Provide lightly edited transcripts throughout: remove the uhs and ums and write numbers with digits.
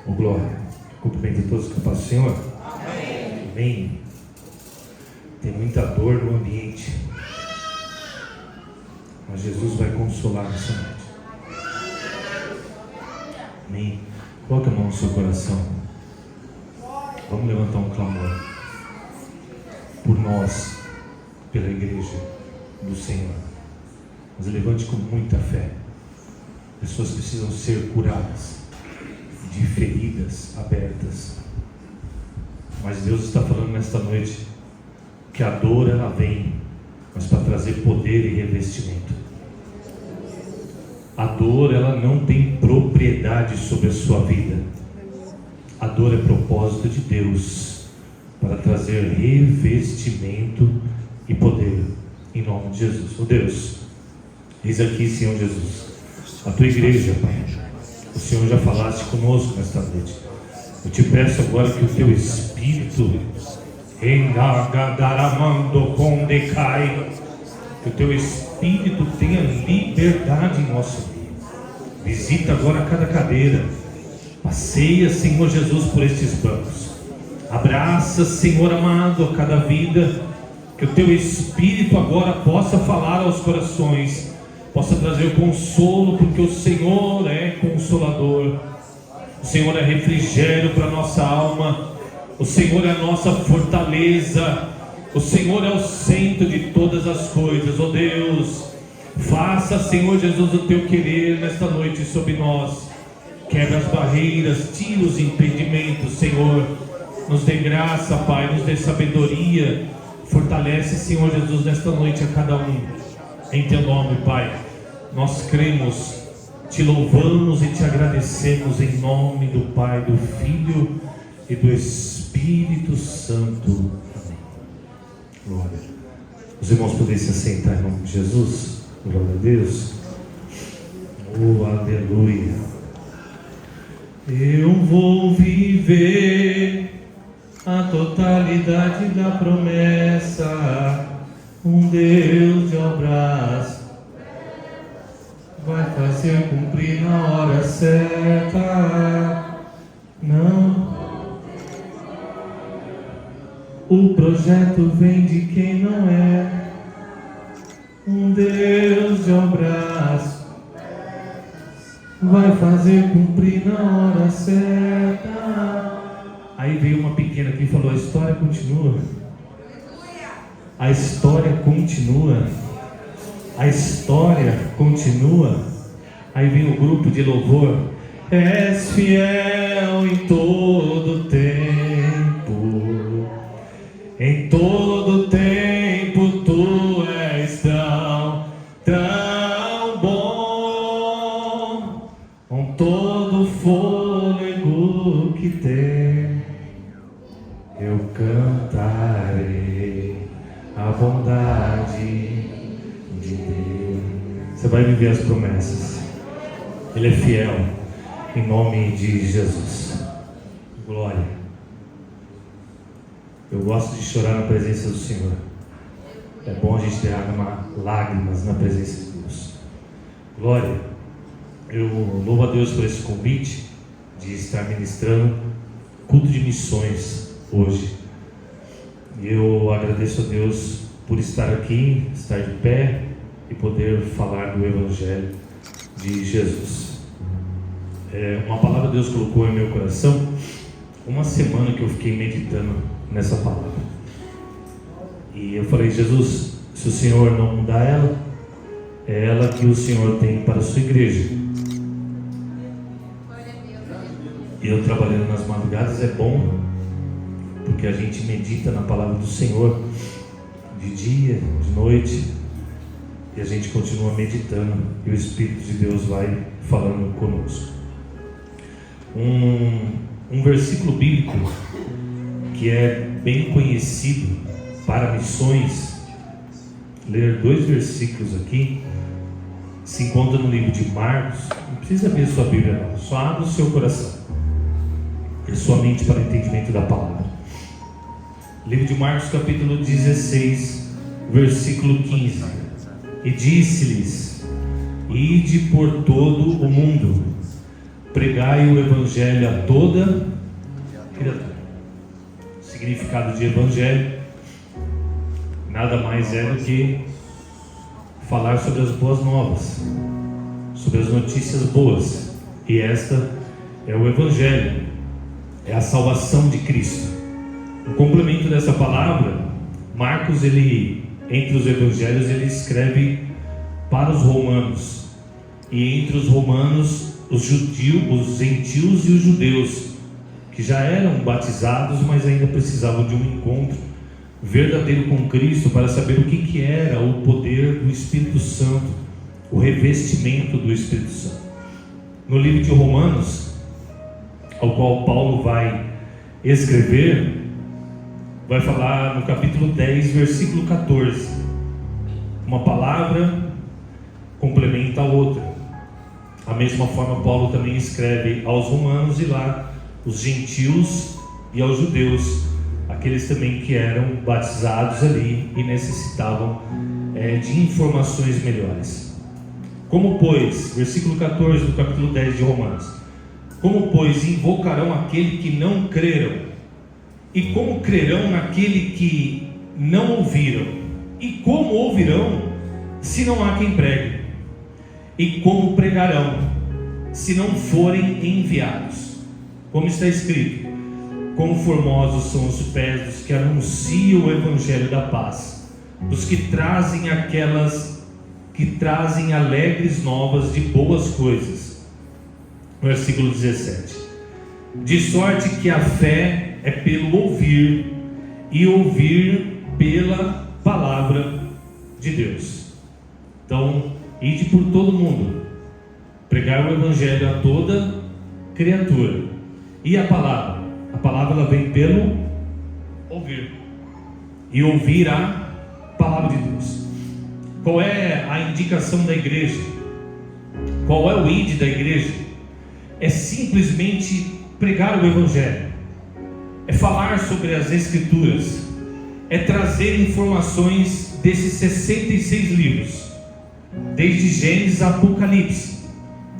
Oh, glória. Cumprimento a todos com a paz do Senhor. Amém. Amém. Tem muita dor no ambiente, mas Jesus vai consolar nessa noite. Amém. Coloque a mão no seu coração. Vamos levantar um clamor por nós, pela igreja do Senhor. Mas levante com muita fé. Pessoas precisam ser curadas de feridas abertas. Mas Deus está falando nesta noite que a dor ela vem, mas para trazer poder e revestimento. A dor ela não tem propriedade sobre a sua vida. A dor é propósito de Deus para trazer revestimento e poder em nome de Jesus. Oh Deus, eis aqui, Senhor Jesus, a tua igreja, Pai. O Senhor já falaste conosco nesta noite. Eu te peço agora que o teu Espírito que o teu Espírito tenha liberdade em nosso meio. Visita agora cada cadeira. Passeia, Senhor Jesus, por estes bancos. Abraça, Senhor amado, a cada vida. Que o teu Espírito agora possa falar aos corações, possa trazer consolo, porque o Senhor é consolador. O Senhor é refrigério para a nossa alma. O Senhor é a nossa fortaleza. O Senhor é o centro de todas as coisas. Oh Deus, faça, Senhor Jesus, o teu querer nesta noite sobre nós. Quebra as barreiras, tira os impedimentos, Senhor. Nos dê graça, Pai, nos dê sabedoria. Fortalece, Senhor Jesus, nesta noite a cada um. Em teu nome, Pai, nós cremos, te louvamos e te agradecemos em nome do Pai, do Filho e do Espírito Santo. Amém. Glória. Os irmãos podem se assentar em nome de Jesus. Glória a Deus. Oh, aleluia. Eu vou viver a totalidade da promessa. Um Deus de obras vai fazer cumprir na hora certa. Não, o projeto vem de quem não é. Um Deus de obras vai fazer cumprir na hora certa. Aí veio uma pequena que falou: a história continua. A história continua. A história continua. Aí vem o grupo de louvor. És fiel em todo tempo. Em todo tempo tu és tão bom. Com todo fôlego que tem, eu cantarei a bondade de Deus. Você vai viver as promessas. Ele é fiel, em nome de Jesus. Glória. Eu gosto de chorar na presença do Senhor. É bom a gente derramar lágrimas na presença de Deus. Glória. Eu louvo a Deus por esse convite de estar ministrando culto de missões hoje. Eu agradeço a Deus por estar aqui, estar de pé e poder falar do Evangelho de Jesus. Uma palavra Deus colocou em meu coração. Uma semana que eu fiquei meditando nessa palavra. E eu falei: Jesus, se o Senhor não mudar ela, é ela que o Senhor tem para a sua igreja. E eu trabalhando nas madrugadas é bom, porque a gente medita na palavra do Senhor de dia, de noite, e a gente continua meditando e o Espírito de Deus vai falando conosco. Um versículo bíblico que é bem conhecido para missões, ler 2 versículos aqui, se encontra no livro de Marcos. Não precisa abrir sua Bíblia não, só abre o seu coração e sua mente para o entendimento da palavra. Livro de Marcos, capítulo 16, versículo 15. E disse-lhes: ide por todo o mundo, pregai o evangelho a toda criatura. O significado de evangelho nada mais é do que falar sobre as boas novas, sobre as notícias boas. E esta é o evangelho, é a salvação de Cristo. Um complemento dessa palavra, Marcos, ele, entre os evangelhos, ele escreve para os romanos, e entre os romanos, os gentios e os judeus, que já eram batizados, mas ainda precisavam de um encontro verdadeiro com Cristo, para saber o que era o poder do Espírito Santo, o revestimento do Espírito Santo. No livro de Romanos, ao qual Paulo vai escrever, vai falar no capítulo 10, versículo 14, uma palavra complementa a outra. Da mesma forma, Paulo também escreve aos romanos, e lá os gentios e aos judeus, aqueles também que eram batizados ali e necessitavam de informações melhores. Como pois, versículo 14 do capítulo 10 de Romanos, como pois invocarão aquele que não creram? E como crerão naquele que não ouviram? E como ouvirão, se não há quem pregue? E como pregarão, se não forem enviados? Como está escrito: quão formosos são os pés dos que anunciam o evangelho da paz, dos que trazem alegres novas de boas coisas. Versículo 17: de sorte que a fé é pelo ouvir, e ouvir pela palavra de Deus. Então, ide por todo mundo, pregar o evangelho a toda criatura. E a palavra ela vem pelo ouvir, e ouvir a palavra de Deus. Qual é a indicação da igreja? Qual é o id da igreja? É simplesmente pregar o evangelho, é falar sobre as escrituras, é trazer informações desses 66 livros, desde Gênesis a Apocalipse.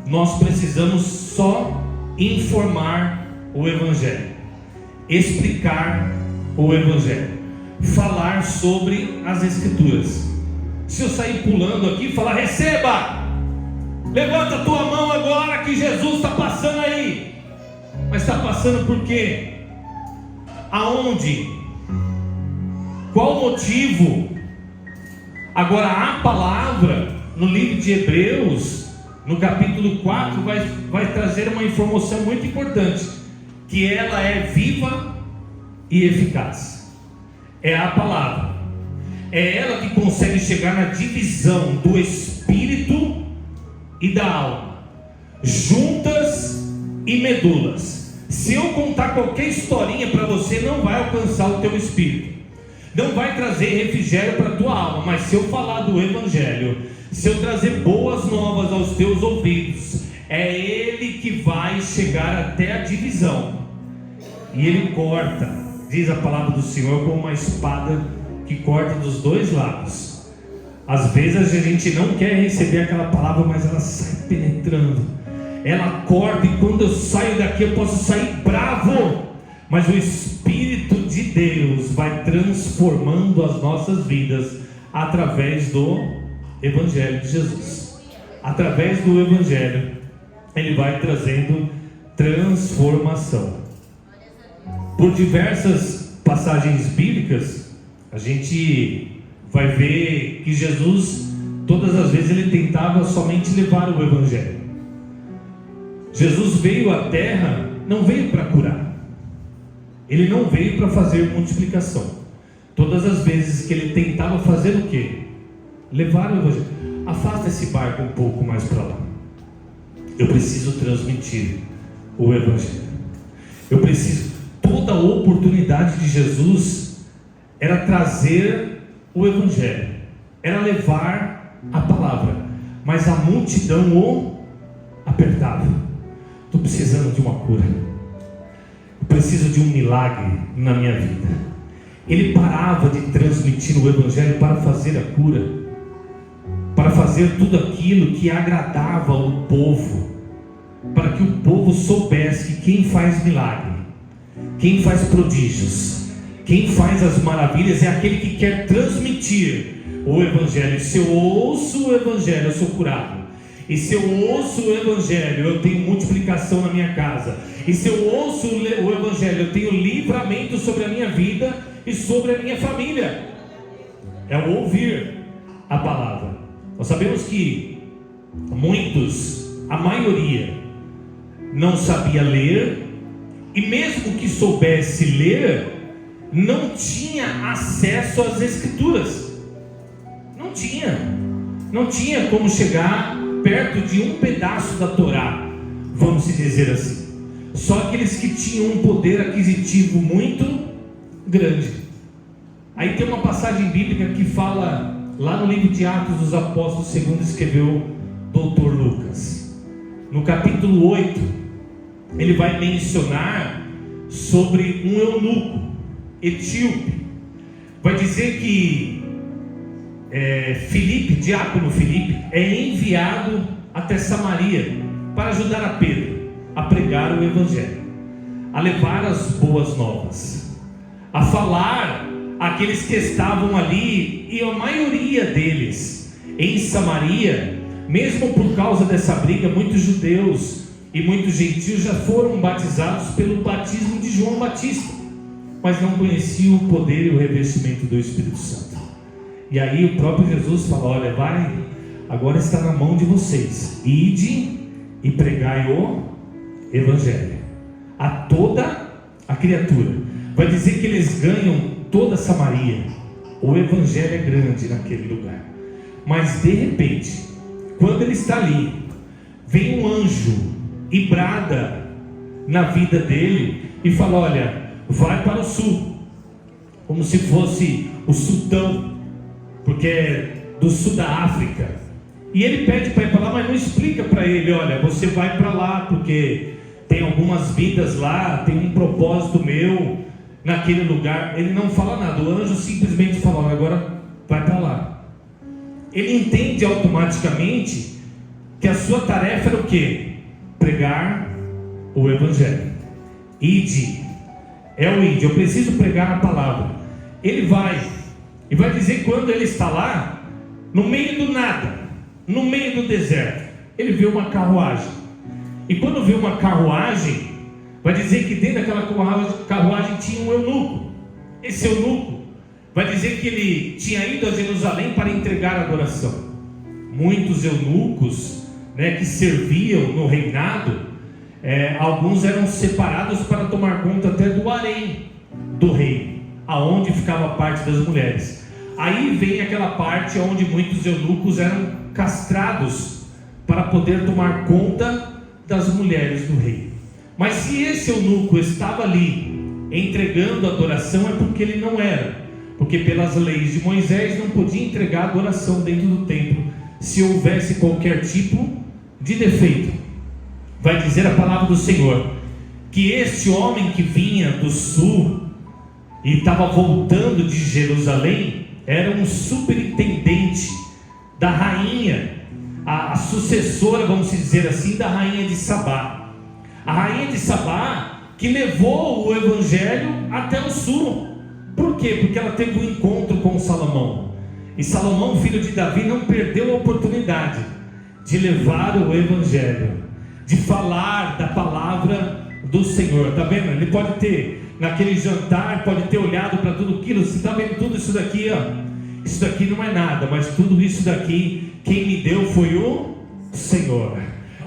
Nós precisamos só informar o evangelho, explicar o evangelho, falar sobre as escrituras. Se eu sair pulando aqui e falar: receba, levanta a tua mão agora que Jesus está passando aí. Mas está passando por quê? Aonde? Qual o motivo? Agora, a palavra no livro de Hebreus, no capítulo 4, vai trazer uma informação muito importante, que ela é viva e eficaz. É a palavra, é ela que consegue chegar na divisão do espírito e da alma, juntas e medulas. Se eu contar qualquer historinha para você, não vai alcançar o teu espírito, não vai trazer refrigério para a tua alma. Mas se eu falar do evangelho, se eu trazer boas novas aos teus ouvidos, é ele que vai chegar até a divisão, e ele corta, diz a palavra do Senhor, como uma espada que corta dos dois lados. Às vezes a gente não quer receber aquela palavra, mas ela sai penetrando, ela corta, e quando eu saio daqui eu posso sair bravo, mas o Espírito de Deus vai transformando as nossas vidas através do Evangelho de Jesus. Através do Evangelho ele vai trazendo transformação. Por diversas passagens bíblicas, a gente vai ver que Jesus, todas as vezes, ele tentava somente levar o Evangelho. Jesus veio à terra, não veio para curar, ele não veio para fazer multiplicação. Todas as vezes que ele tentava fazer o quê? Levar o Evangelho. Afasta esse barco um pouco mais para lá, eu preciso transmitir o Evangelho. Eu preciso. Toda a oportunidade de Jesus era trazer o Evangelho, era levar a palavra, mas a multidão o apertava. Estou precisando de uma cura, eu preciso de um milagre na minha vida. Ele parava de transmitir o Evangelho para fazer a cura, para fazer tudo aquilo que agradava o povo, para que o povo soubesse que quem faz milagre, quem faz prodígios, quem faz as maravilhas é aquele que quer transmitir o Evangelho. Se eu ouço o Evangelho, eu sou curado. E se eu ouço o Evangelho, eu tenho multiplicação na minha casa. E se eu ouço o Evangelho, eu tenho livramento sobre a minha vida e sobre a minha família. É o ouvir a palavra. Nós sabemos que muitos, a maioria, não sabia ler, e mesmo que soubesse ler, não tinha acesso às Escrituras. Não tinha como chegar perto de um pedaço da Torá, vamos dizer assim. Só aqueles que tinham um poder aquisitivo muito grande. Aí tem uma passagem bíblica que fala, lá no livro de Atos dos Apóstolos, segundo escreveu Dr. Lucas, no capítulo 8, ele vai mencionar sobre um eunuco etíope. Vai dizer que diácono Filipe, é enviado até Samaria para ajudar a Pedro a pregar o Evangelho, a levar as boas novas, a falar àqueles que estavam ali, e a maioria deles em Samaria, mesmo por causa dessa briga, muitos judeus e muitos gentios já foram batizados pelo batismo de João Batista, mas não conheciam o poder e o revestimento do Espírito Santo. E aí o próprio Jesus fala: olha, agora está na mão de vocês, ide e pregai o Evangelho a toda a criatura. Vai dizer que eles ganham toda Samaria. O Evangelho é grande naquele lugar, mas de repente, quando ele está ali, vem um anjo e brada na vida dele e fala: olha, vai para o sul, como se fosse o sultão, porque é do sul da África. E ele pede para ir para lá, mas não explica para ele: olha, você vai para lá porque tem algumas vidas lá, tem um propósito meu naquele lugar. Ele não fala nada, o anjo simplesmente fala: olha, agora vai para lá. Ele entende automaticamente que a sua tarefa era o quê? Pregar o Evangelho. Ide, é o ide, eu preciso pregar a palavra. Ele vai, e vai dizer, quando ele está lá, no meio do nada, no meio do deserto, ele vê uma carruagem. E quando vê uma carruagem, vai dizer que dentro daquela carruagem tinha um eunuco. Esse eunuco vai dizer que ele tinha ido a Jerusalém para entregar adoração. Muitos eunucos, que serviam no reinado, alguns eram separados para tomar conta até do harém do rei, aonde ficava a parte das mulheres. Aí vem aquela parte onde muitos eunucos eram castrados para poder tomar conta das mulheres do rei. Mas se esse eunuco estava ali entregando adoração, é porque ele não era, porque pelas leis de Moisés não podia entregar adoração dentro do templo se houvesse qualquer tipo de defeito. Vai dizer a palavra do Senhor que este homem que vinha do sul e estava voltando de Jerusalém era um superintendente da rainha, a sucessora, vamos dizer assim, da rainha de Sabá. A rainha de Sabá que levou o Evangelho até o sul. Por quê? Porque ela teve um encontro com Salomão, e Salomão, filho de Davi, não perdeu a oportunidade de levar o Evangelho, de falar da palavra do Senhor. Está vendo? Ele pode ter, naquele jantar, pode ter olhado para tudo aquilo. Você está vendo tudo isso daqui, ó? Isso daqui não é nada, mas tudo isso daqui, quem me deu foi o Senhor.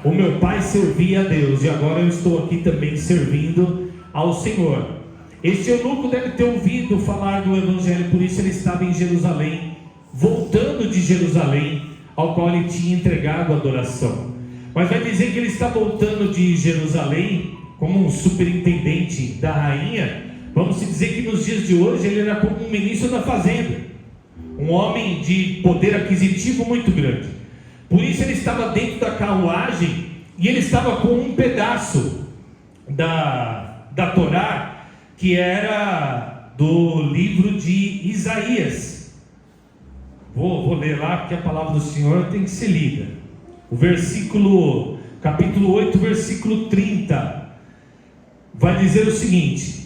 O meu pai servia a Deus, e agora eu estou aqui também servindo ao Senhor. Este eunuco deve ter ouvido falar do Evangelho, por isso ele estava em Jerusalém, voltando de Jerusalém, ao qual ele tinha entregado a adoração. Mas vai dizer que ele está voltando de Jerusalém como um superintendente da rainha. Vamos dizer que nos dias de hoje ele era como um ministro da fazenda, um homem de poder aquisitivo muito grande. Por isso ele estava dentro da carruagem, e ele estava com um pedaço da Torá, que era do livro de Isaías. Vou ler lá, porque a palavra do Senhor tem que ser lida. O versículo capítulo 8, versículo 30, vai dizer o seguinte: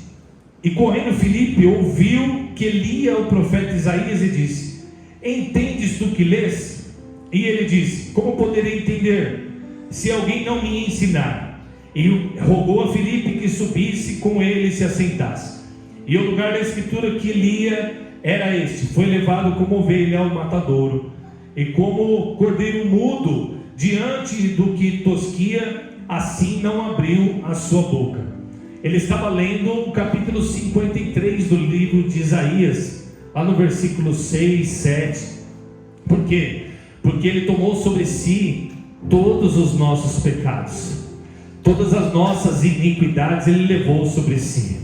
e correndo Filipe ouviu que lia o profeta Isaías e disse: entendes tu que lês? E ele disse: como poderei entender, se alguém não me ensinar? E rogou a Filipe que subisse com ele e se assentasse. E o lugar da escritura que lia era este: foi levado como ovelha ao matadouro, e como cordeiro mudo diante do que tosquia, assim não abriu a sua boca. Ele estava lendo o capítulo 53 do livro de Isaías, lá no versículo 6, 7. Por quê? Porque ele tomou sobre si todos os nossos pecados, todas as nossas iniquidades ele levou sobre si,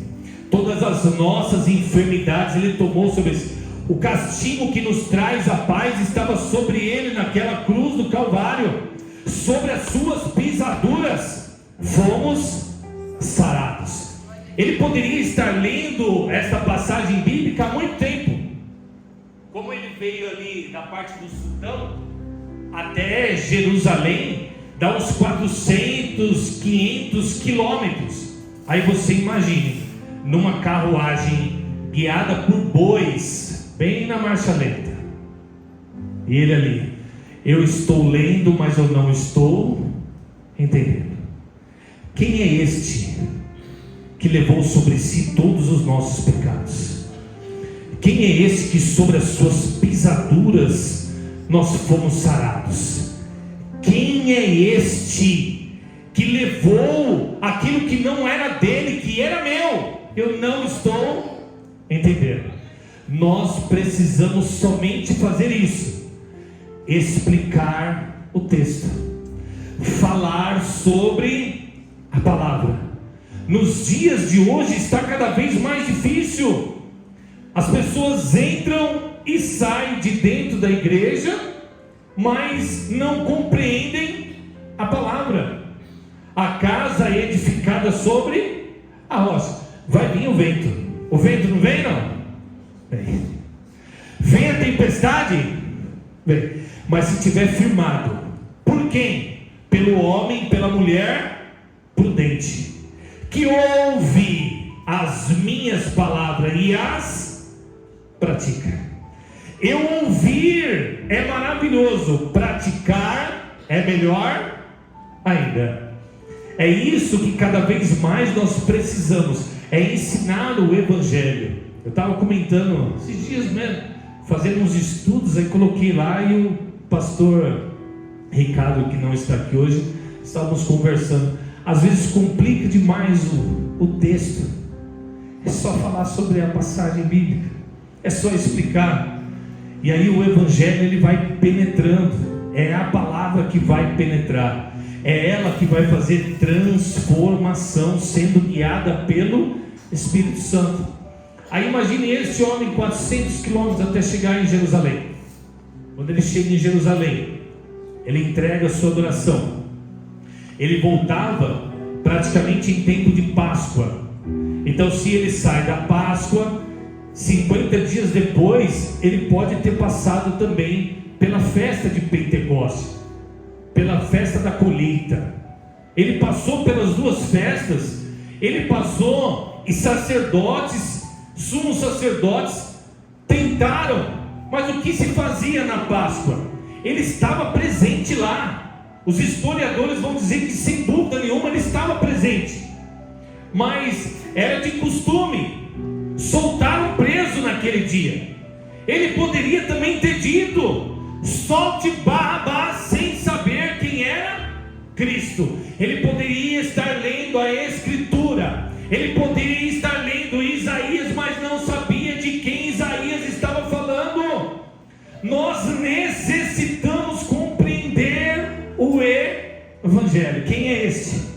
todas as nossas enfermidades ele tomou sobre si. O castigo que nos traz a paz estava sobre ele naquela cruz do Calvário. Sobre as suas pisaduras fomos sarados. Ele poderia estar lendo esta passagem bíblica há muito tempo. Como ele veio ali da parte do sultão até Jerusalém, dá uns 400, 500 quilômetros. Aí você imagine, numa carruagem guiada por bois, bem na marcha lenta, e ele ali: eu estou lendo, mas eu não estou entendendo. Quem é este que levou sobre si todos os nossos pecados? Quem é esse que sobre as suas pisaduras nós fomos sarados? Quem é este que levou aquilo que não era dele, que era meu? Eu não estou entendendo. Nós precisamos somente fazer isso: explicar o texto, falar sobre a palavra. Nos dias de hoje está cada vez mais difícil. As pessoas entram e saem de dentro da igreja, mas não compreendem a palavra. A casa é edificada sobre a rocha. Vai vir o vento não vem não? Vem. Vem a tempestade? Vem. Mas se estiver firmado, por quem? Pelo homem, pela mulher prudente, que ouve as minhas palavras e as pratica. Eu ouvir é maravilhoso, praticar é melhor ainda. É isso que cada vez mais nós precisamos, é ensinar o Evangelho. Eu estava comentando esses dias mesmo, fazendo uns estudos, aí coloquei lá, e o pastor Ricardo, que não está aqui hoje, estávamos conversando. Às vezes complica demais o texto. É só falar sobre a passagem bíblica, é só explicar, e aí o Evangelho ele vai penetrando. É a palavra que vai penetrar, é ela que vai fazer transformação, sendo guiada pelo Espírito Santo. Aí imagine esse homem 400 quilômetros até chegar em Jerusalém. Quando ele chega em Jerusalém, ele entrega a sua adoração. Ele voltava praticamente em tempo de Páscoa. Então se ele sai da Páscoa, 50 dias depois, ele pode ter passado também pela festa de Pentecostes, pela festa da colheita. Ele passou pelas duas festas. Ele passou, e sacerdotes, sumos sacerdotes tentaram, mas o que se fazia na Páscoa? Ele estava presente lá. Os historiadores vão dizer que sem dúvida nenhuma ele estava presente, mas era de costume soltar um preso naquele dia. Ele poderia também ter dito: solte Barrabás, sem saber quem era Cristo. Ele poderia estar lendo a Escritura, ele poderia estar lendo Isaías, mas não sabia de quem Isaías estava falando. Nós necessitamos compreender o Evangelho. Quem é esse?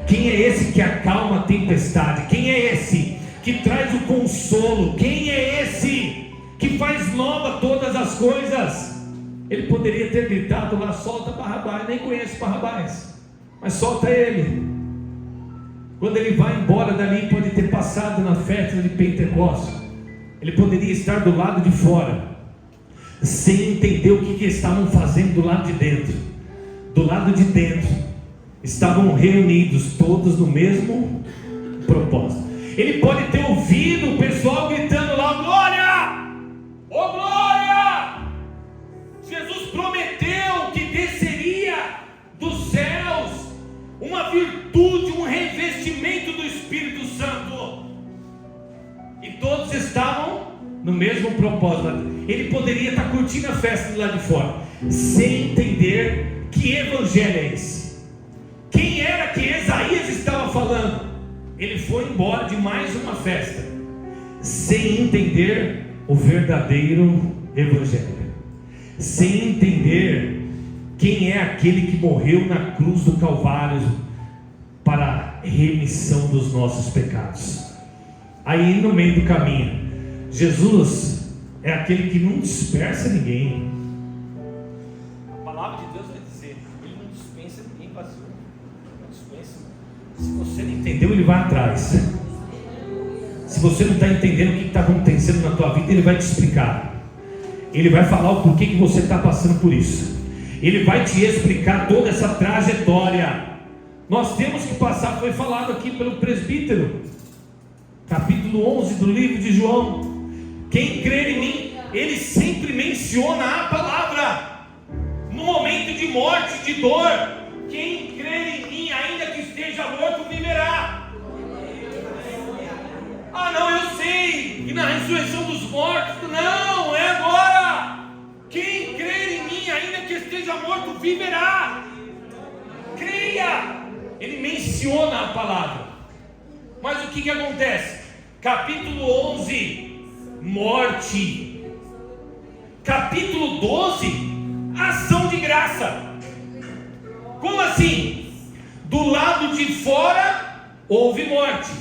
Quem é esse que acalma a tempestade? Quem é esse que traz o consolo? Quem é esse que faz nova todas as coisas? Ele poderia ter gritado lá: solta Barrabás. Nem conhece Barrabás, mas solta ele. Quando ele vai embora dali, pode ter passado na festa de Pentecostes. Ele poderia estar do lado de fora, sem entender o que estavam fazendo do lado de dentro. Do lado de dentro estavam reunidos todos no mesmo propósito. Ele pode ter ouvido o pessoal gritando lá: glória! Oh glória! Jesus prometeu que desceria dos céus uma virtude, um revestimento do Espírito Santo, e todos estavam no mesmo propósito. Ele poderia estar curtindo a festa lá de fora, sem entender que evangelho é esse. Quem era que Isaías estava falando? Ele foi embora de mais uma festa, sem entender o verdadeiro evangelho, sem entender quem é aquele que morreu na cruz do Calvário para a remissão dos nossos pecados. Aí no meio do caminho, Jesus é aquele que não dispersa ninguém. A palavra de Deus vai dizer: Ele não dispensa ninguém vazio. Não dispensa. Se você não entendeu, Ele vai atrás. Se você não está entendendo o que está acontecendo na tua vida, Ele vai te explicar. Ele vai falar o porquê que você está passando por isso. Ele vai te explicar toda essa trajetória. Nós temos que passar, foi falado aqui pelo presbítero, capítulo 11 do livro de João. Quem crer em mim, ele sempre menciona a palavra. No momento de morte, de dor, quem crer em mim, ainda que esteja morto, viverá. Ah não, eu sei, e na ressurreição dos mortos, não, é agora. Quem crer em mim, ainda que esteja morto, viverá. Creia. Ele menciona a palavra. Mas o que acontece? Capítulo 11, morte. Capítulo 12, ação de graça. Como assim? Do lado de fora houve morte.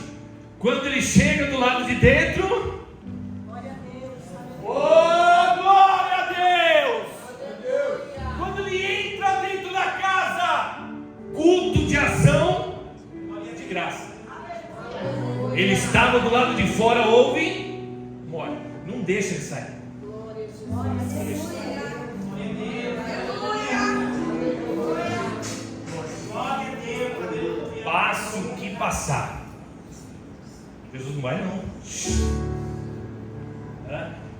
Quando ele chega do lado de dentro, glória a Deus. Oh, glória a Deus! Quando ele entra dentro da casa, culto de ação, de graça. Ele estava do lado de fora, houve morte. Não deixa ele sair. Passe o que passar. Jesus não vai não.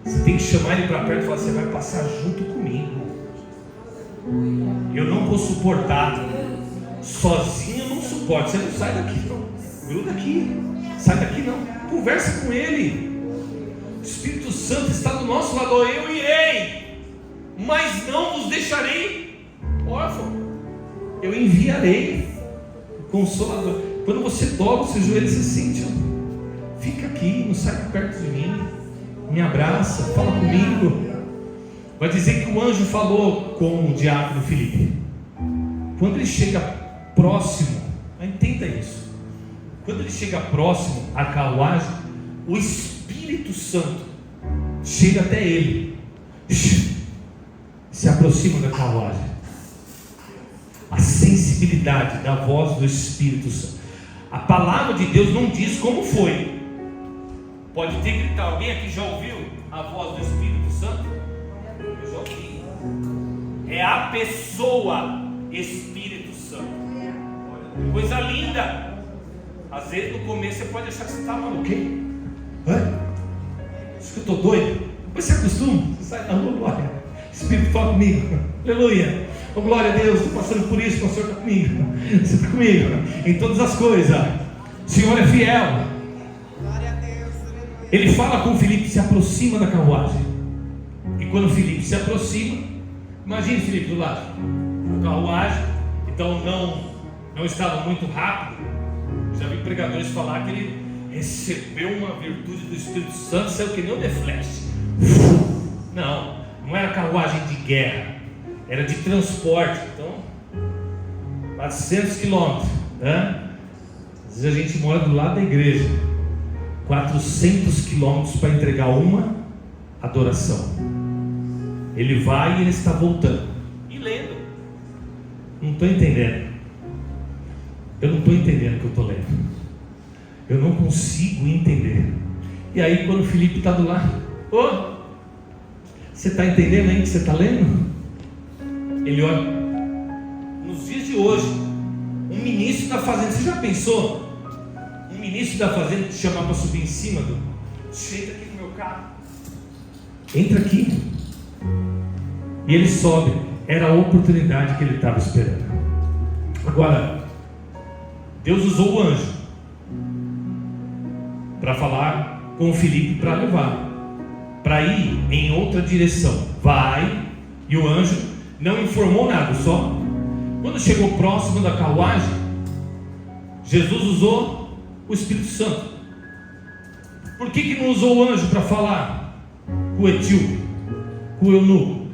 Você tem que chamar ele para perto e falar: você vai passar junto comigo. Eu não vou suportar. Sozinho eu não suporto. Você não sai daqui não. Gruda aqui. Sai daqui não. Conversa com ele. O Espírito Santo está do nosso lado. Eu irei, mas não vos deixarei órfão. Eu enviarei o Consolador. Quando você dobra o seu joelho, você sente: fica aqui, não sai perto de mim, me abraça, fala comigo. Vai dizer que o anjo falou com o diácono Filipe. Quando ele chega próximo, entenda isso, quando ele chega próximo à carruagem, o Espírito Santo chega até ele, se aproxima da carruagem. A sensibilidade da voz do Espírito Santo. A palavra de Deus não diz como foi. Pode ter gritado. Alguém aqui já ouviu a voz do Espírito Santo? Eu já ouvi. É a pessoa Espírito Santo. Coisa linda. Às vezes no começo você pode achar que você está maluco. Acho que eu estou doido. Depois você acostuma, você sai da rua, glória. Espírito fala comigo. Aleluia. Oh, glória a Deus, estou passando por isso, o Senhor está comigo. Você está comigo em todas as coisas. O Senhor é fiel. Glória a Deus. Ele fala com Filipe, se aproxima da carruagem. E quando Filipe se aproxima, imagine Filipe do lado da carruagem. Então não estava muito rápido. Já vi pregadores falar que ele recebeu uma virtude do Espírito Santo, saiu que nem o The Flash. Não era carruagem de guerra, era de transporte. Então 400 quilômetros, né? Às vezes a gente mora do lado da igreja, 400 quilômetros para entregar uma adoração. Ele vai e ele está voltando e lendo. Não estou entendendo. Eu não estou entendendo o que eu estou lendo. Eu não consigo entender. E aí quando o Filipe está do lado, você está entendendo aí que você está lendo? Ele olha. Nos dias de hoje, Um ministro da fazenda, você já pensou? Um ministro da fazenda te chamar para subir em cima do... Senta aqui no meu carro. Entra aqui. E ele sobe. Era a oportunidade que ele estava esperando. Agora, Deus usou o anjo para falar com o Filipe, para levar, para ir em outra direção. Vai. E o anjo não informou nada, só quando chegou próximo da carruagem, Jesus usou o Espírito Santo. Por que não usou o anjo para falar com o etíope, com o eunuco?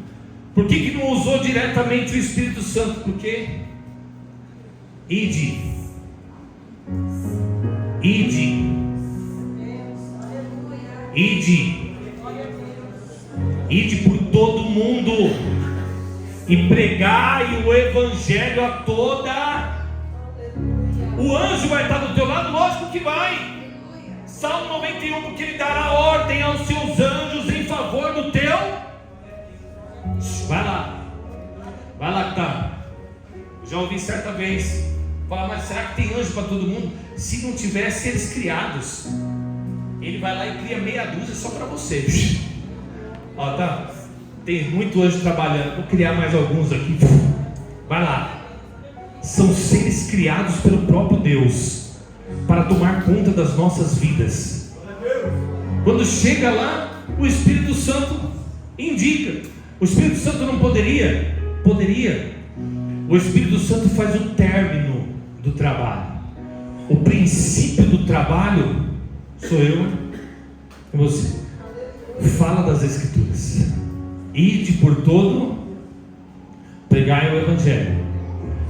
Por que não usou diretamente o Espírito Santo? Porque ide por todo mundo e pregai o evangelho a toda. O anjo vai estar do teu lado? Lógico que vai. Salmo 91, porque ele dará ordem aos seus anjos em favor do teu. Vai lá que tá. Já ouvi certa vez falar, mas será que tem anjo para todo mundo? Se não tiver seres criados, ele vai lá e cria meia dúzia só para você. Ó, tá? Tem muito anjo trabalhando. Vou criar mais alguns aqui. Vai lá. São seres criados pelo próprio Deus para tomar conta das nossas vidas. Quando chega lá, o Espírito Santo indica. O Espírito Santo não poderia? Poderia. O Espírito Santo faz o término do trabalho. O princípio do trabalho sou eu e você. Fala das Escrituras. Ide por todo, pregai o evangelho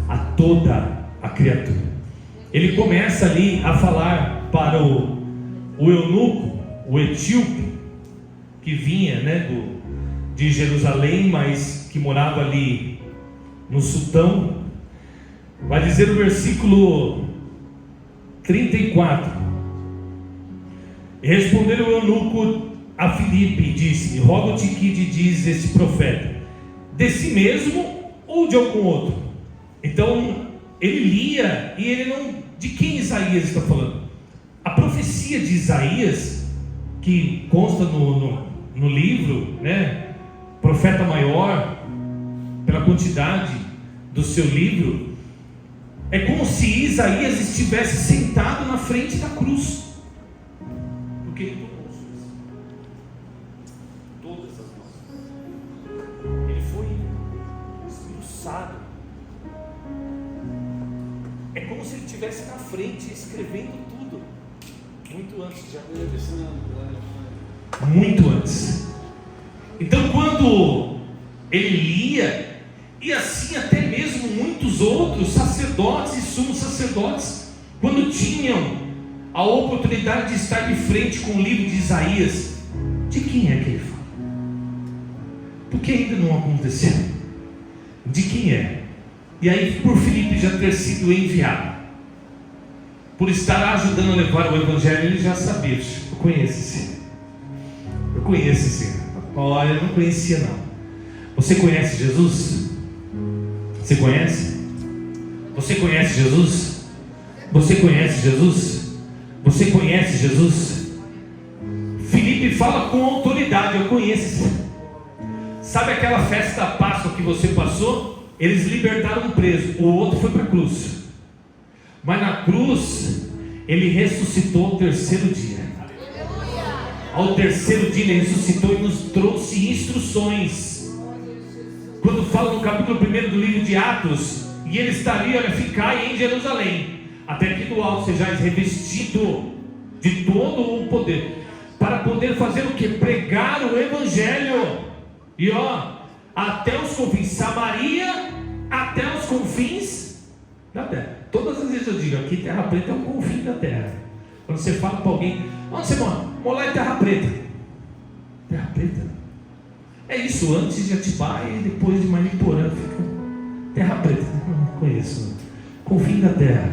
a toda a criatura. Ele começa ali a falar para o eunuco, o etíope, que vinha, de Jerusalém, mas que morava ali no sultão. Vai dizer o versículo 34: e respondeu o eunuco a Filipe e disse: rogo-te que te diz esse profeta, de si mesmo ou de algum outro? Então ele lia e ele não... De quem Isaías está falando? A profecia de Isaías, que consta no livro, profeta maior, pela quantidade do seu livro, é como se Isaías estivesse sentado na frente da cruz, porque ele tomou todas as nossas. Ele foi esmiuçado. É como se ele estivesse na frente escrevendo tudo, muito antes de acontecer. Muito antes. Então, quando ele lia, e assim até mesmo muitos outros sacerdotes e sumos sacerdotes, quando tinham a oportunidade de estar de frente com o livro de Isaías, de quem é que ele fala? Porque ainda não aconteceu. De quem é? E aí, por Filipe já ter sido enviado, por estar ajudando a levar o evangelho, ele já sabia. Eu conheço esse. Olha, eu não conhecia não. Você conhece Jesus? Você conhece? Você conhece Jesus? Você conhece Jesus? Você conhece Jesus? Filipe fala com autoridade: eu conheço. Sabe aquela festa da Páscoa que você passou? Eles libertaram um preso, o outro foi para a cruz. Mas na cruz, ele ressuscitou ao terceiro dia. Ao terceiro dia ele ressuscitou e nos trouxe instruções. Quando fala no capítulo 1 do livro de Atos, e ele está ali, olha, ficai em Jerusalém, até que do alto sejais revestido de todo o poder, para poder fazer o que? Pregar o evangelho. E até os confins, Samaria, até os confins da terra. Todas as vezes eu digo, aqui Terra Preta é o confim da terra. Quando você fala para alguém, onde você mora? Moro lá em Terra Preta. Terra Preta? É isso, antes de Atibaia e depois de Mariporã, fica Terra Preta. Não conheço. Confim da terra.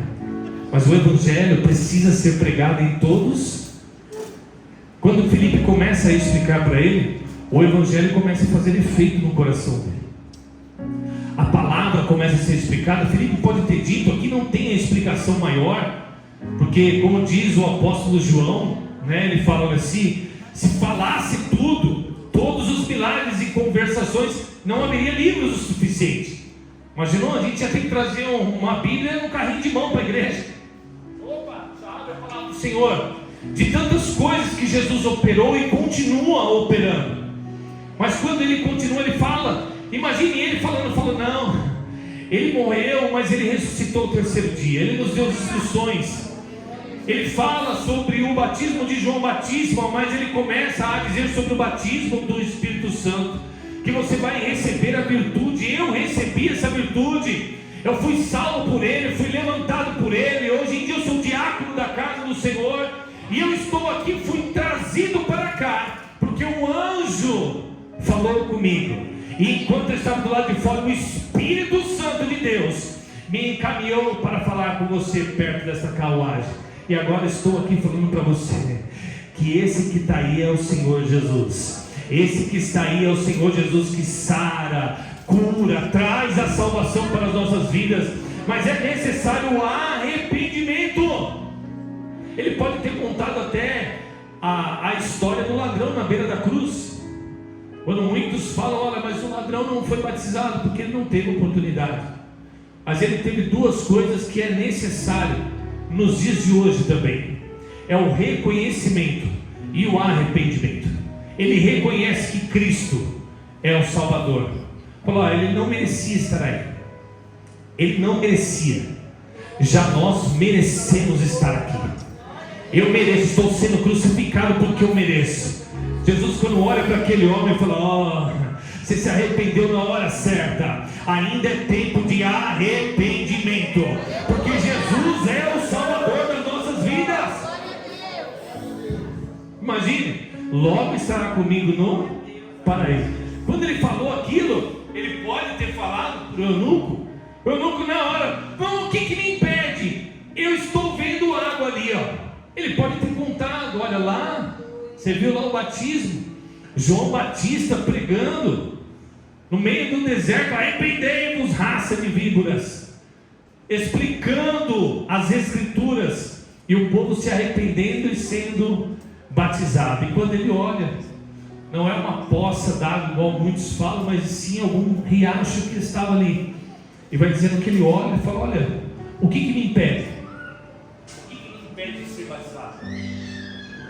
Mas o evangelho precisa ser pregado em todos. Quando Filipe começa a explicar para ele, o evangelho começa a fazer efeito no coração dele. a palavra começa a ser explicada. Filipe pode ter dito, aqui não tem a explicação maior, porque como diz o apóstolo João, né, ele fala assim, se falasse tudo, todos os milagres e conversações, não haveria livros o suficiente. Imaginou? A gente ia ter que trazer uma Bíblia num carrinho de mão para a igreja. Opa, sabe a palavra do Senhor, de tantas coisas que Jesus operou e continua operando. Mas quando ele continua, ele fala, imagine ele falou, não, ele morreu, mas ele ressuscitou o terceiro dia, ele nos deu instruções. Ele fala sobre o batismo de João Batista, mas ele começa a dizer sobre o batismo do Espírito Santo, que você vai receber a virtude. Eu recebi essa virtude, eu fui salvo por ele, fui levantado por ele, hoje em dia eu sou diácono da casa do Senhor, e eu estou aqui, fui trazido para cá, porque um anjo falou comigo, e enquanto eu estava do lado de fora, o Espírito Santo de Deus me encaminhou para falar com você perto dessa carruagem. E agora estou aqui falando para você que esse que está aí é o Senhor Jesus. Esse que está aí é o Senhor Jesus, que sara, cura, traz a salvação para as nossas vidas. Mas é necessário o arrependimento. Ele pode ter contado até a história do ladrão na beira da cruz, quando muitos falam, olha, mas o ladrão não foi batizado porque ele não teve oportunidade. Mas ele teve duas coisas que é necessário nos dias de hoje também: é o reconhecimento e o arrependimento. Ele reconhece que Cristo é o Salvador. Falou, ele não merecia estar aí, ele não merecia, já nós merecemos estar aqui. Eu mereço, estou sendo crucificado porque eu mereço. Jesus, quando olha para aquele homem, fala, você se arrependeu na hora certa, ainda é tempo de arrependimento, porque Jesus é o Salvador das nossas vidas. Imagine, logo estará comigo no paraíso. Quando ele falou aquilo, ele pode ter falado para o eunuco na hora, o que me impede? Eu estou vendo água ali, Ele pode ter contado, olha lá, você viu lá o batismo, João Batista pregando no meio do deserto, arrependei-vos, raça de víboras, explicando as escrituras, e o povo se arrependendo e sendo batizado. E quando ele olha, não é uma poça d'água igual muitos falam, mas sim algum riacho que estava ali, e vai dizendo que ele olha e fala, olha, o que me impede? O que me impede de ser batizado?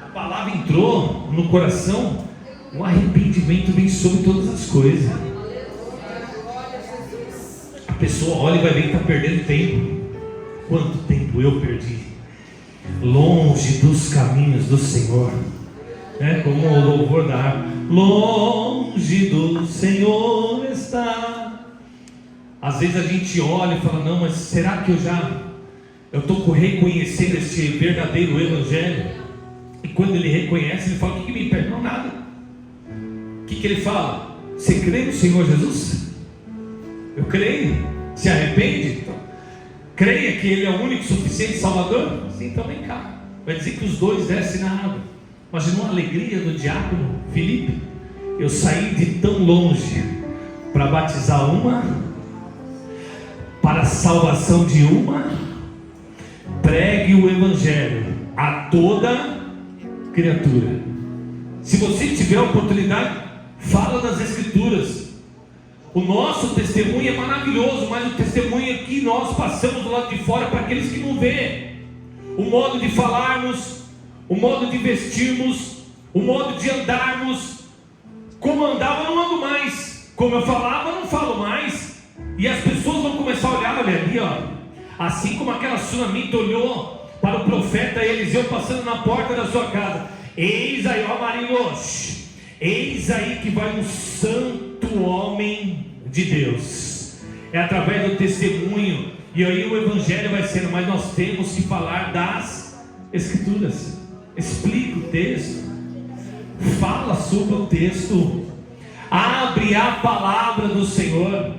A palavra entrou no coração, o arrependimento vem sobre todas as coisas. A pessoa olha e vai ver que está perdendo tempo. Quanto tempo eu perdi longe dos caminhos do Senhor, como o louvor da harpa, longe do Senhor está. Às vezes a gente olha e fala, não, mas será que eu estou reconhecendo este verdadeiro evangelho? E quando ele reconhece, ele fala, o que me impede? Não, nada. O que ele fala? Você crê no Senhor Jesus? Eu creio. Se arrepende? Creia que Ele é o único suficiente Salvador? Sim, então vem cá. Vai dizer que os dois descem na água. Imaginou a alegria do diácono Filipe? Eu saí de tão longe para batizar uma, para a salvação de uma. Pregue o evangelho a toda criatura. Se você tiver a oportunidade, fala das escrituras. O nosso testemunho é maravilhoso, mas o testemunho que nós passamos do lado de fora para aqueles que não vê. O modo de falarmos, o modo de vestirmos, o modo de andarmos. Como eu andava, eu não ando mais. Como eu falava, eu não falo mais. E as pessoas vão começar a olhar, olha ali, assim como aquela sunamita olhou para o profeta Eliseu passando na porta da sua casa. Eis aí, Marinos, eis aí que vai um santo homem de Deus. É através do testemunho. E aí o evangelho vai sendo, mas nós temos que falar das escrituras. Explica o texto, fala sobre o texto, abre a palavra do Senhor.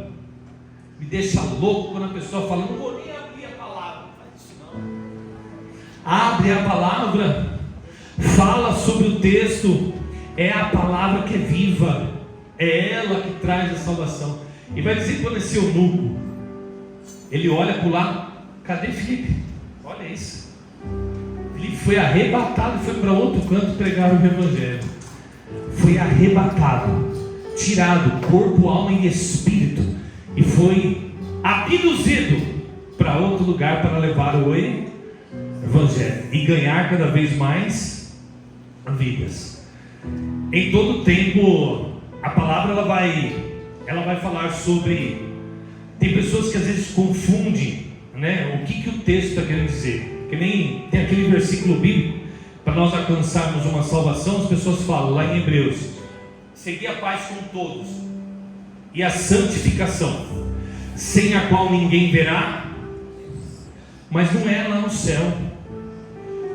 Me deixa louco quando a pessoa fala, não vou nem abrir a palavra. Abre a palavra, fala sobre o texto. É a palavra que é viva, é ela que traz a salvação. E vai dizer quando esse eunuco, ele olha para o lado, cadê Filipe? Olha isso. Filipe foi arrebatado e foi para outro canto pregar o evangelho. Foi arrebatado, tirado, corpo, alma e espírito, e foi abduzido para outro lugar para levar o evangelho e ganhar cada vez mais vidas. Em todo tempo, a palavra ela vai falar sobre. Tem pessoas que às vezes confundem, né, o que o texto está querendo dizer. Que nem tem aquele versículo bíblico, para nós alcançarmos uma salvação, as pessoas falam lá em Hebreus: segui a paz com todos e a santificação, sem a qual ninguém verá. Mas não é lá no céu.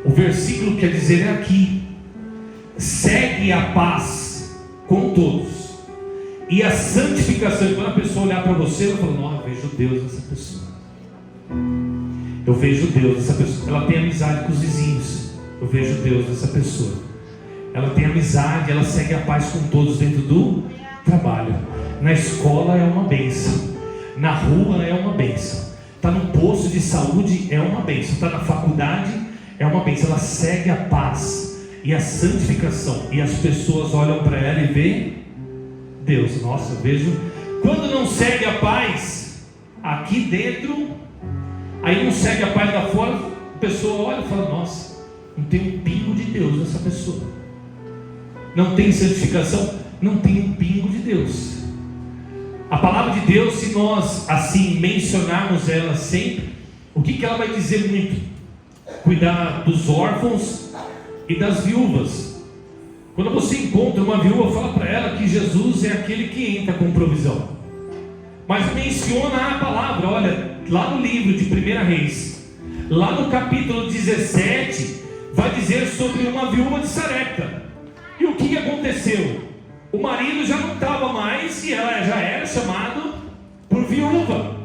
O versículo quer dizer é aqui: segue a paz com todos e a santificação. E quando a pessoa olhar para você, ela fala: não, eu vejo Deus nessa pessoa. Eu vejo Deus nessa pessoa. Ela tem amizade com os vizinhos. Eu vejo Deus nessa pessoa. Ela tem amizade, ela segue a paz com todos dentro do trabalho. Na escola é uma bênção. Na rua é uma bênção. Está no posto de saúde é uma bênção. Está na faculdade é uma bênção. Ela segue a paz e a santificação. E as pessoas olham para ela e veem Deus. Nossa, eu vejo. Quando não segue a paz aqui dentro, aí não segue a paz lá fora, a pessoa olha e fala: nossa, não tem um pingo de Deus nessa pessoa. Não tem santificação, não tem um pingo de Deus. A palavra de Deus, se nós assim mencionarmos ela sempre, o que ela vai dizer muito? Cuidar dos órfãos e das viúvas. Quando você encontra uma viúva, fala para ela que Jesus é aquele que entra com provisão. Mas menciona a palavra, olha, lá no livro de 1 Reis, lá no capítulo 17, vai dizer sobre uma viúva de Sarepta. E o que aconteceu? O marido já não estava mais, e ela já era chamada por viúva.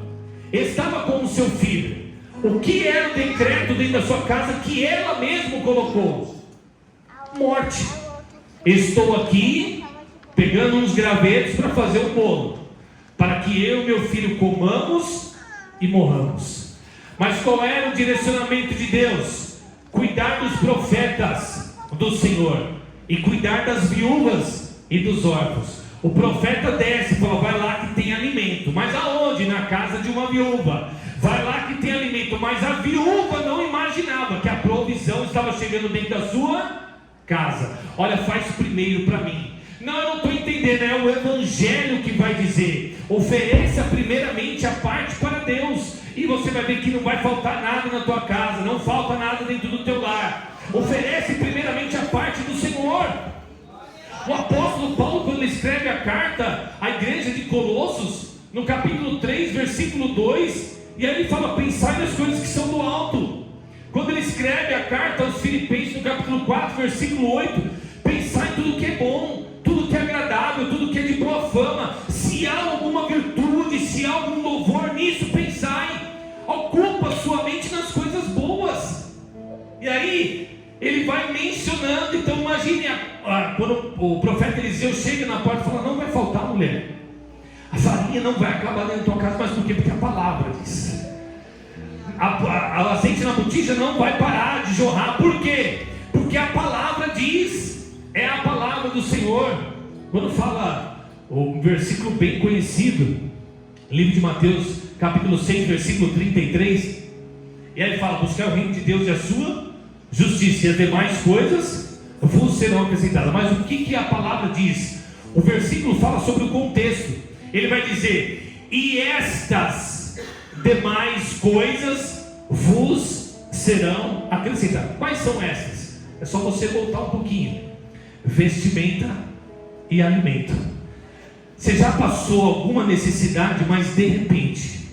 Estava com o seu filho. O que era o decreto dentro da sua casa que ela mesma colocou? Morte. Estou aqui pegando uns gravetos para fazer o bolo, para que eu e meu filho comamos e morramos. Mas qual era o direcionamento de Deus? Cuidar dos profetas do Senhor e cuidar das viúvas e dos órfãos. O profeta desce e fala: vai lá que tem alimento. Mas aonde? Na casa de uma viúva. Vai lá que tem alimento. Mas a viúva não imaginava que a provisão estava chegando dentro da sua casa. Olha, faz primeiro para mim. Não, eu não estou entendendo. É o evangelho que vai dizer: ofereça primeiramente a parte para Deus, e você vai ver que não vai faltar nada na tua casa, não falta nada dentro do teu lar. Oferece primeiramente a parte do Senhor. O apóstolo Paulo, quando ele escreve a carta à igreja de Colossos, no capítulo 3, versículo 2, e aí ele fala: pensai nas coisas que são do alto. Quando ele escreve a carta aos Filipenses, no capítulo 4, versículo 8, pensai em tudo que é bom, tudo que é agradável, tudo que é de boa fama. Se há alguma virtude, se há algum louvor, nisso pensai. Ocupa sua mente nas coisas boas. E aí ele vai mencionando. Então imagine quando o profeta Eliseu chega na porta e fala: não vai faltar, mulher, a farinha não vai acabar dentro da tua casa. Mas por quê? Porque a palavra diz. O azeite na botija não vai parar de jorrar. Por quê? Porque a palavra diz. É a palavra do Senhor. Quando fala o versículo bem conhecido, livro de Mateus, capítulo 6, versículo 33, e aí ele fala: buscar o reino de Deus e a sua justiça, e as demais coisas vos serão acrescentadas. Mas o que a palavra diz? O versículo fala sobre o contexto. Ele vai dizer: e estas demais coisas vos serão acrescentadas. Quais são essas? É só você voltar um pouquinho: vestimenta e alimento. Você já passou alguma necessidade, mas de repente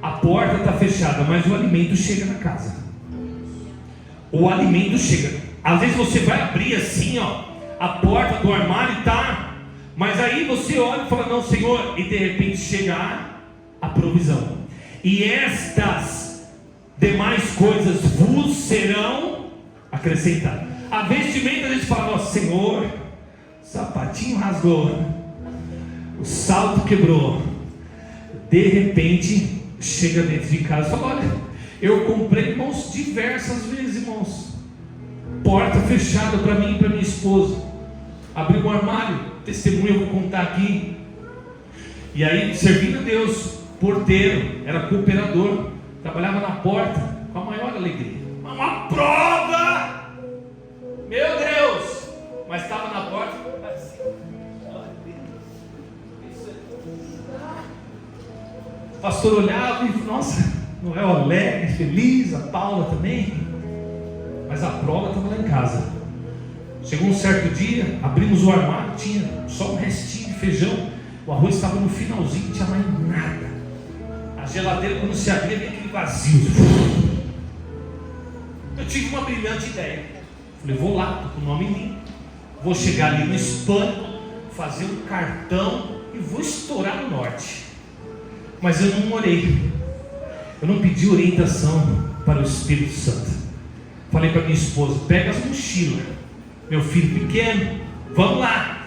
a porta está fechada, mas o alimento chega na casa. O alimento chega. Às vezes você vai abrir assim, a porta do armário e tá, mas aí você olha e fala: não, Senhor, e de repente chega a provisão. E estas demais coisas vos serão acrescentadas. A vestimenta, a gente fala: nossa, Senhor, o sapatinho rasgou, o salto quebrou, de repente, chega dentro de casa e fala: olha, eu comprei, irmãos, diversas vezes, irmãos, porta fechada para mim e para minha esposa. Abri um armário, testemunho eu vou contar aqui. E aí, servindo a Deus, porteiro, era cooperador, trabalhava na porta com a maior alegria. Uma prova! Meu Deus! Mas estava na porta assim. O pastor olhava e falou: nossa, Noel alegre, feliz, a Paula também. Mas a prova estava lá em casa. Chegou um certo dia, abrimos o armário, tinha só um restinho de feijão. O arroz estava no finalzinho, não tinha mais nada. A geladeira, quando se abria, vinha aquele vazio. Eu tive uma brilhante ideia. Falei: vou lá, estou com o nome em mim. Vou chegar ali no Hispânico, fazer um cartão e vou estourar no norte. Mas eu não orei. Eu não pedi orientação para o Espírito Santo. Falei para minha esposa: pega as mochilas, meu filho pequeno, vamos lá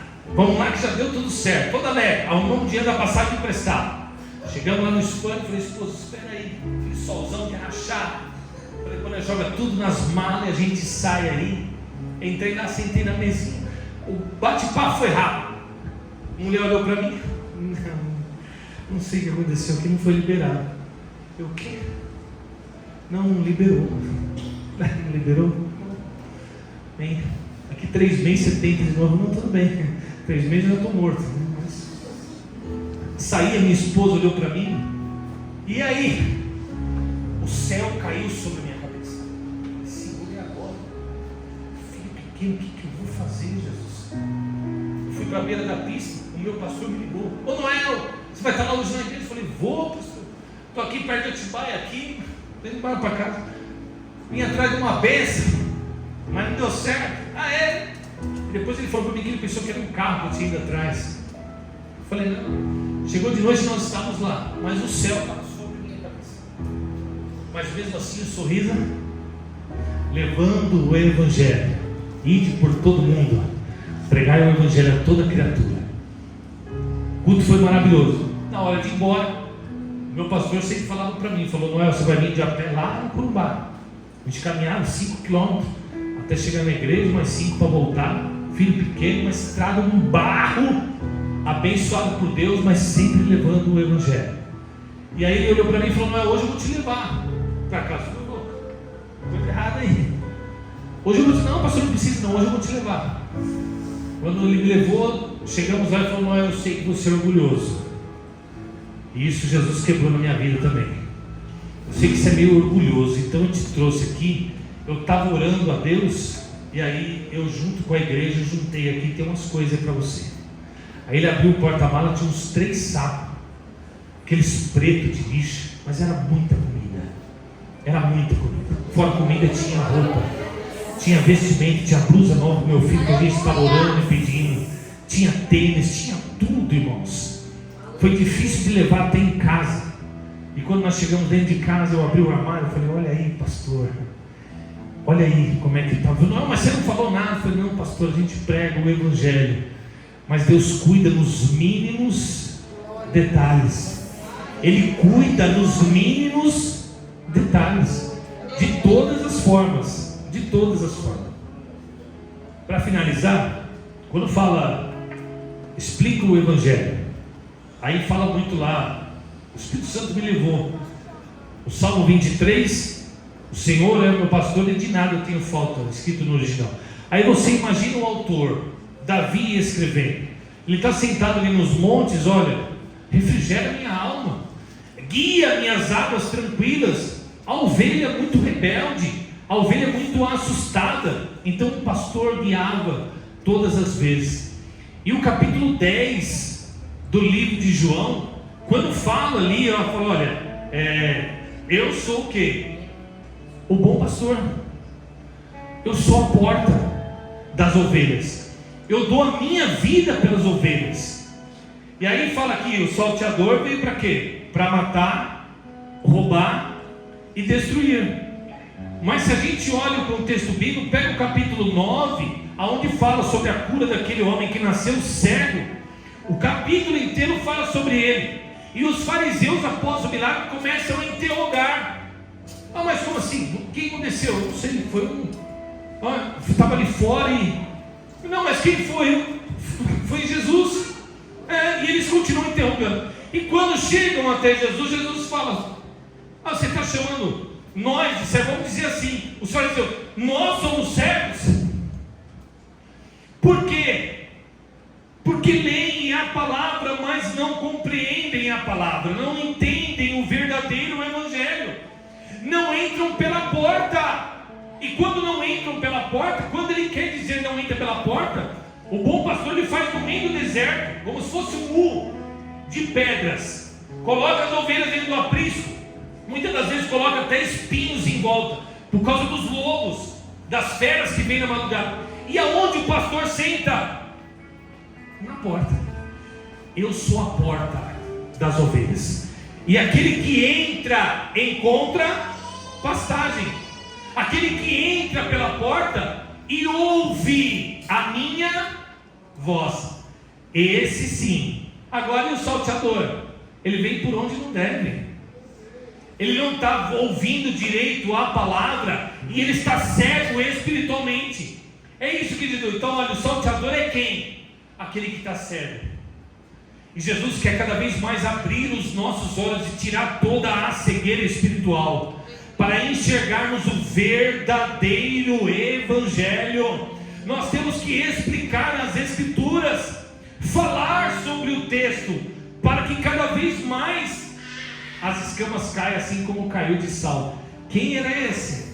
que já deu tudo certo, toda leve, ao novo dia da passagem emprestada. Chegamos lá no Hispânico, falei: esposa, espera aí, aquele solzão de rachar. Falei: quando joga tudo nas malas, a gente sai aí. Entrei lá, sentei na mesinha. O bate-papo foi rápido. A mulher olhou para mim: não sei o que aconteceu, que não foi liberado. Eu: o quê? Não liberou. Não liberou? Bem, daqui 3 meses você tenta de novo. Não, tudo bem, 3 meses eu já estou morto. Mas... saí, a minha esposa olhou para mim. E aí? O céu caiu sobre a minha cabeça. Segura, e agora? Filho pequeno, o que eu vou fazer, Jesus? Eu fui para a beira da pista. O meu pastor me ligou: ô Noel, você vai estar lá hoje na igreja? Eu falei: vou, pastor. Estou aqui perto de Atibaia, aqui. Estou indo embora para casa. Vim atrás de uma bênção, mas não deu certo. Ah, é? Depois ele falou para mim que ele pensou que era um carro que eu tinha ido atrás. Eu falei: não. Chegou de noite, nós estávamos lá, mas o céu estava sobre minha cabeça. Mas mesmo assim, o sorriso, levando o Evangelho, ide por todo mundo, pregai o Evangelho a toda criatura. O culto foi maravilhoso. Na hora de ir embora, meu pastor sempre falava para mim, falou: Noel, você vai vir de a pé lá no Corumbá. A gente caminhava 5 quilômetros até chegar na igreja, mais 5 para voltar. Filho pequeno, uma estrada, um barro, abençoado por Deus, mas sempre levando o Evangelho. E aí ele olhou para mim e falou: Noel, hoje eu vou te levar para casa. Eu falei: coisa errada aí. Hoje eu vou te... não, pastor, não precisa não, hoje eu vou te levar. Quando ele me levou, chegamos lá e falou: Noel, eu sei que você é orgulhoso. E isso Jesus quebrou na minha vida também. Eu sei que você é meio orgulhoso, então eu te trouxe aqui. Eu estava orando a Deus, e aí eu junto com a igreja, juntei aqui, tem umas coisas para você. Aí ele abriu o porta-mala, tinha uns 3 sacos, aqueles pretos de lixo, mas era muita comida. Era muita comida. Fora comida tinha roupa, tinha vestimento, tinha blusa nova do meu filho que a gente estava orando e pedindo, tinha tênis, tinha tudo, irmãos. Foi difícil de levar até em casa. E quando nós chegamos dentro de casa, eu abri o armário e falei: olha aí, pastor, olha aí como é que está. Não, mas você não falou nada. Eu falei: não, pastor, a gente prega o Evangelho, mas Deus cuida nos mínimos detalhes. Ele cuida nos mínimos detalhes, de todas as formas, de todas as formas. Para finalizar, quando fala explica o Evangelho, aí fala muito lá, o Espírito Santo me levou. O Salmo 23, o Senhor é o meu pastor e de nada eu tenho falta, escrito no original. Aí você imagina o autor, Davi, escrevendo. Ele está sentado ali nos montes, olha, refrigera minha alma, guia minhas águas tranquilas. A ovelha muito rebelde, a ovelha muito assustada, então o pastor guiava todas as vezes. E o capítulo 10 do livro de João, quando fala ali, ela fala: olha, eu sou o quê? O bom pastor. Eu sou a porta das ovelhas. Eu dou a minha vida pelas ovelhas. E aí fala aqui, o salteador veio para quê? Para matar, roubar e destruir. Mas se a gente olha o contexto bíblico, pega o capítulo 9, aonde fala sobre a cura daquele homem que nasceu cego. O capítulo inteiro fala sobre ele. E os fariseus, após o milagre, começam a interrogar. Ah, mas como assim? O que aconteceu? Não sei, foi um... estava ali fora e... Não, mas quem foi? Foi Jesus. E eles continuam interrogando. E quando chegam até Jesus, Jesus fala: você está chamando nós, vamos dizer assim, os fariseus, nós somos cegos? Por quê? Porque leem a palavra, mas não compreendem a palavra, não entendem o verdadeiro evangelho, não entram pela porta. E quando não entram pela porta, quando ele quer dizer não entra pela porta, o bom pastor ele faz no meio do deserto, como se fosse um muro de pedras, coloca as ovelhas dentro do aprisco, muitas das vezes coloca até espinhos em volta, por causa dos lobos, das feras que vêm na madrugada. E aonde o pastor senta? Na porta. Eu sou a porta das ovelhas, e aquele que entra encontra pastagem. Aquele que entra pela porta e ouve a minha voz, esse sim. Agora, e o salteador? Ele vem por onde não deve, ele não está ouvindo direito a palavra, e ele está cego espiritualmente. É isso que diz. Então olha, o salteador é quem? Aquele que está cego. E Jesus quer cada vez mais abrir os nossos olhos e tirar toda a cegueira espiritual, para enxergarmos o verdadeiro evangelho. Nós temos que explicar as escrituras, falar sobre o texto, para que cada vez mais as escamas caiam, assim como caiu de Saulo. Quem era esse?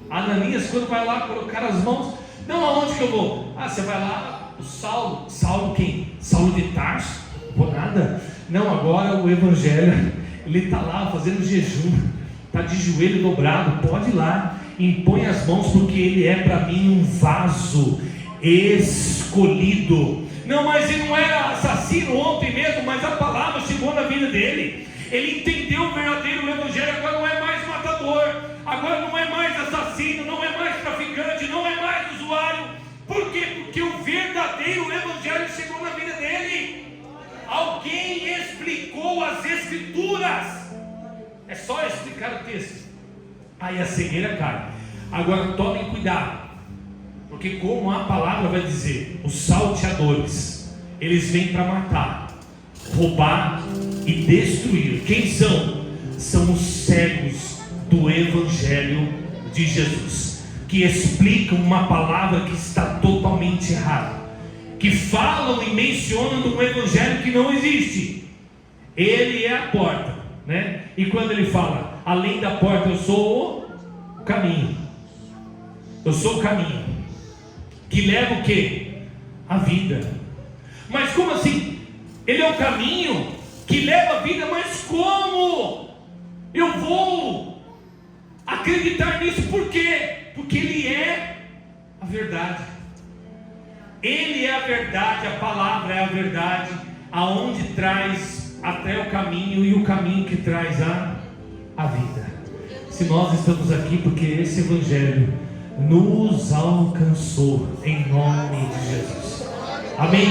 Ananias, quando vai lá colocar as mãos, não, aonde que eu vou? Você vai lá, o Saulo. Saulo quem? Saulo de Tarso? Por nada. Não, agora o evangelho, ele está lá fazendo jejum, está de joelho dobrado, pode ir lá, impõe as mãos, porque ele é para mim um vaso escolhido. Não, mas ele não era assassino ontem mesmo, mas a palavra chegou na vida dele, ele entendeu o verdadeiro evangelho. Agora não é mais matador, agora não é mais assassino, não é mais traficante, não é mais usuário. Por quê? Porque o verdadeiro evangelho chegou na vida dele. Alguém explicou as escrituras. É só explicar o texto, aí a cegueira cai. Agora tomem cuidado, porque como a palavra vai dizer, os salteadores, eles vêm para matar, roubar e destruir. Quem são? São os cegos do evangelho de Jesus, que explicam uma palavra que está totalmente errada, que falam e mencionam um evangelho que não existe. Ele é a porta, né? E quando ele fala, além da porta eu sou o caminho, eu sou o caminho que leva o quê? A vida. Mas como assim? Ele é o caminho que leva a vida, mas como eu vou acreditar nisso? Por quê? Porque ele é a verdade. Ele é a verdade, a palavra é a verdade, aonde traz até o caminho, e o caminho que traz a vida. Se nós estamos aqui porque esse evangelho nos alcançou, em nome de Jesus. Amém.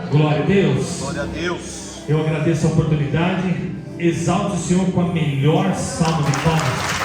Glória a Deus. Glória a Deus. Eu agradeço a oportunidade. Exalte o Senhor com a melhor salva de palmas.